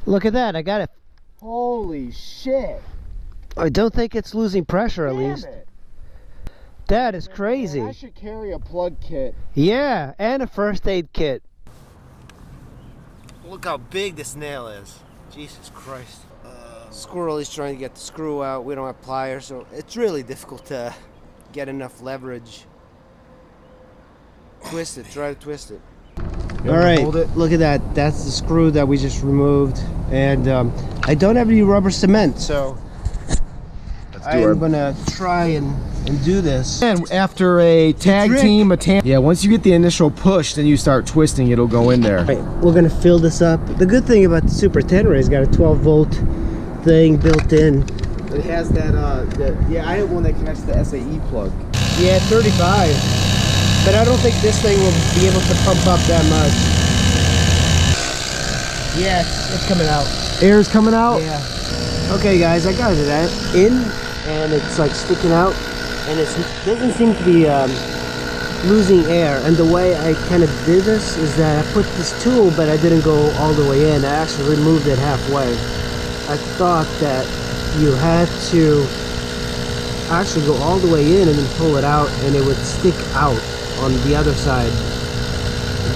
Look at that, I got it. Holy shit. I don't think it's losing pressure at least. It. That is crazy. Man, I should carry a plug kit. Yeah, and a first aid kit. Look how big this nail is. Jesus Christ. Squirrel is trying to get the screw out. We don't have pliers, so it's really difficult to get enough leverage. Twist it, try to twist it. Alright, look at that. That's the screw that we just removed. And I don't have any rubber cement, so I'm gonna try and do this. And after a tag team, yeah, once you get the initial push, then you start twisting, it'll go in there. Right, we're gonna fill this up. The good thing about the Super Tenere is got a 12-volt thing built in. It has that, yeah, I have one that connects to the SAE plug. Yeah, 35. But I don't think this thing will be able to pump up that much. Yes, it's coming out. Air's coming out? Yeah. Okay guys, I got that in, and it's like sticking out, and it doesn't seem to be losing air. And the way I kind of did this is that I put this tool, but I didn't go all the way in. I actually removed it halfway. I thought that you had to actually go all the way in and then pull it out, and it would stick out on the other side.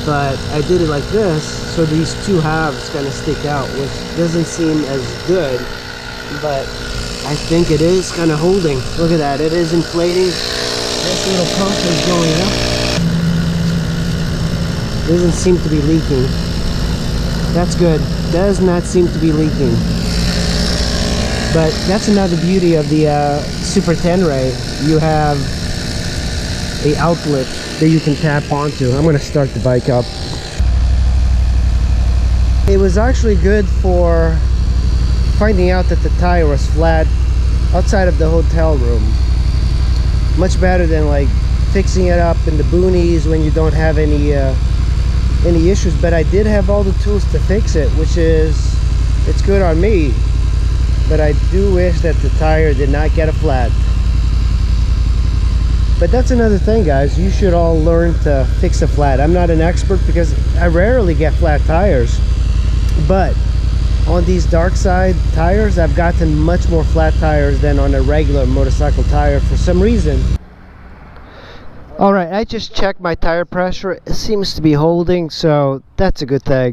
But I did it like this, so these two halves kind of stick out, which doesn't seem as good, but I think it is kind of holding. Look at that, it is inflating. This little pump is going up. Doesn't seem to be leaking. That's good. Does not seem to be leaking. But that's another beauty of the Super Tenere. You have a outlet that you can tap onto. I'm going to start the bike up. It was actually good for finding out that the tire was flat outside of the hotel room. Much better than like fixing it up in the boonies when you don't have any issues. But I did have all the tools to fix it, which is, it's good on me. But I do wish that the tire did not get a flat. But that's another thing, guys. You should all learn to fix a flat. I'm not an expert because I rarely get flat tires. But on these dark side tires, I've gotten much more flat tires than on a regular motorcycle tire for some reason. Alright, I just checked my tire pressure. It seems to be holding, so that's a good thing.